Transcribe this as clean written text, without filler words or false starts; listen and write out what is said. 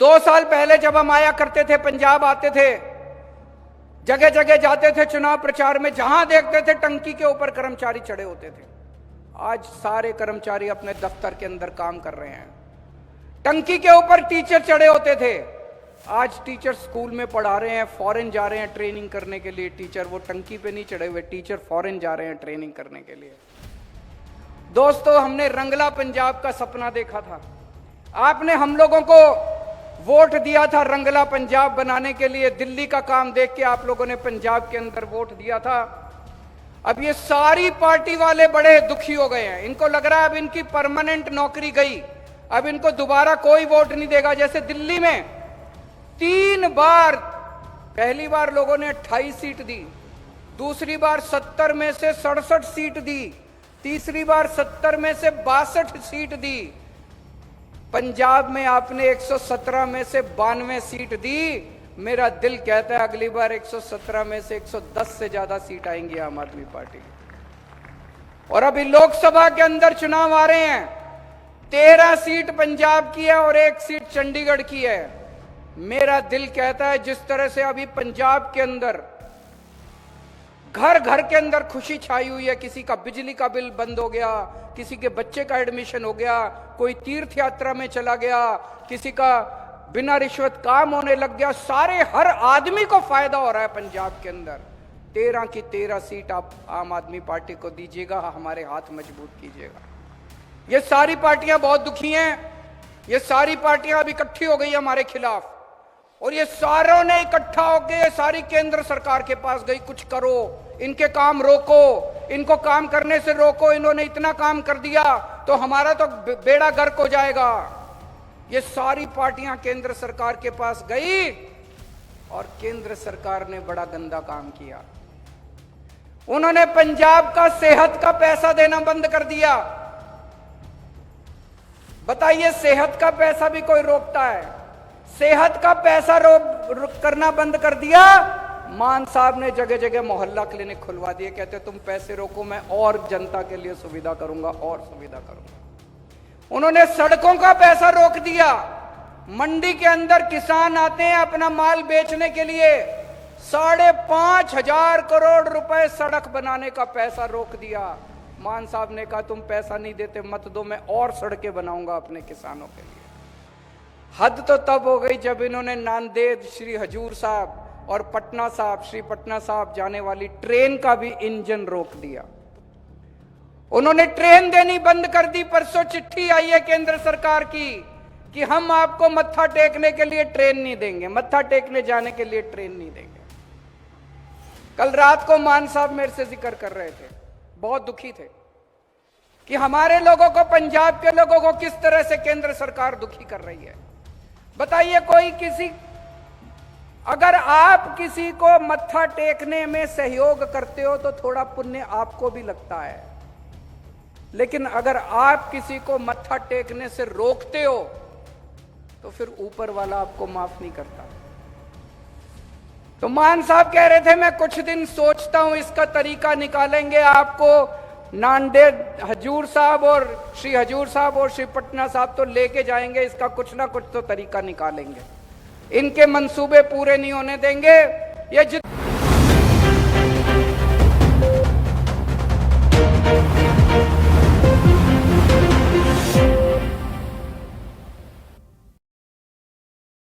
2 साल पहले जब हम आया करते थे, पंजाब आते थे, जगह जगह जाते थे चुनाव प्रचार में, जहां देखते थे टंकी के ऊपर कर्मचारी चढ़े होते थे। आज सारे कर्मचारी अपने दफ्तर के अंदर काम कर रहे हैं। टंकी के ऊपर टीचर चढ़े होते थे, आज टीचर स्कूल में पढ़ा रहे हैं, फॉरेन जा रहे हैं ट्रेनिंग करने के लिए। टीचर वो टंकी पे नहीं चढ़े हुए, टीचर फॉरेन जा रहे हैं ट्रेनिंग करने के लिए। दोस्तों, हमने रंगला पंजाब का सपना देखा था। आपने हम लोगों को वोट दिया था रंगला पंजाब बनाने के लिए। दिल्ली का काम देख के आप लोगों ने पंजाब के अंदर वोट दिया था। अब ये सारी पार्टी वाले बड़े दुखी हो गए हैं। इनको लग रहा है अब इनकी परमानेंट नौकरी गई, अब इनको दोबारा कोई वोट नहीं देगा। जैसे दिल्ली में 3 बार, पहली बार लोगों ने 28 सीट दी, दूसरी बार 70 में से 67 सीट दी, तीसरी बार 70 में से 62 सीट दी। पंजाब में आपने 117 में से 92 सीट दी। मेरा दिल कहता है अगली बार 117 में से 110 से ज्यादा सीट आएंगी आम आदमी पार्टी। और अभी लोकसभा के अंदर चुनाव आ रहे हैं, 13 सीट पंजाब की है और 1 सीट चंडीगढ़ की है। मेरा दिल कहता है जिस तरह से अभी पंजाब के अंदर घर घर के अंदर खुशी छाई हुई है, किसी का बिजली का बिल बंद हो गया, किसी के बच्चे का एडमिशन हो गया, कोई तीर्थ यात्रा में चला गया, किसी का बिना रिश्वत काम होने लग गया, सारे हर आदमी को फायदा हो रहा है पंजाब के अंदर। 13 की 13 सीट आप आम आदमी पार्टी को दीजिएगा, हमारे हाथ मजबूत कीजिएगा। ये सारी पार्टियां बहुत दुखी हैं, ये सारी पार्टियां अब इकट्ठी हो गई हमारे खिलाफ, और ये सारों ने इकट्ठा होकर सारी केंद्र सरकार के पास गई, कुछ करो, इनके काम रोको, इनको काम करने से रोको, इन्होंने इतना काम कर दिया तो हमारा तो बेड़ा गर्क हो जाएगा। ये सारी पार्टियां केंद्र सरकार के पास गई और केंद्र सरकार ने बड़ा गंदा काम किया। उन्होंने पंजाब का सेहत का पैसा देना बंद कर दिया। बताइए, सेहत का पैसा भी कोई रोकता है? सेहत का पैसा करना बंद कर दिया। मान साहब ने जगह जगह मोहल्ला क्लिनिक खुलवा दिए, कहते तुम पैसे रोको, मैं और जनता के लिए सुविधा करूंगा और सुविधा करूंगा। उन्होंने सड़कों का पैसा रोक दिया। मंडी के अंदर किसान आते हैं अपना माल बेचने के लिए, 5,500 करोड़ रुपए सड़क बनाने का पैसा रोक दिया। मान साहब ने कहा तुम पैसा नहीं देते मत दो, मैं और सड़कें बनाऊंगा अपने किसानों के लिए। हद तो तब हो गई जब इन्होंने नांदेड़ श्री हजूर साहब और पटना साहब, श्री पटना साहब जाने वाली ट्रेन का भी इंजन रोक दिया। उन्होंने ट्रेन देनी बंद कर दी। परसों चिट्ठी आई है केंद्र सरकार की कि हम आपको मत्था टेकने के लिए ट्रेन नहीं देंगे, मत्था टेकने जाने के लिए ट्रेन नहीं देंगे। कल रात को मान साहब मेरे से जिक्र कर रहे थे, बहुत दुखी थे कि हमारे लोगों को, पंजाब के लोगों को किस तरह से केंद्र सरकार दुखी कर रही है। बताइए, कोई किसी, अगर आप किसी को मत्था टेकने में सहयोग करते हो तो थोड़ा पुण्य आपको भी लगता है, लेकिन अगर आप किसी को मत्था टेकने से रोकते हो तो फिर ऊपर वाला आपको माफ नहीं करता। तो मान साहब कह रहे थे मैं कुछ दिन सोचता हूं, इसका तरीका निकालेंगे। आपको नांदेड़ हजूर साहब और श्री हजूर साहब और श्री पटना साहब तो लेके जाएंगे, इसका कुछ ना कुछ तो तरीका निकालेंगे। इनके मंसूबे पूरे नहीं होने देंगे। ये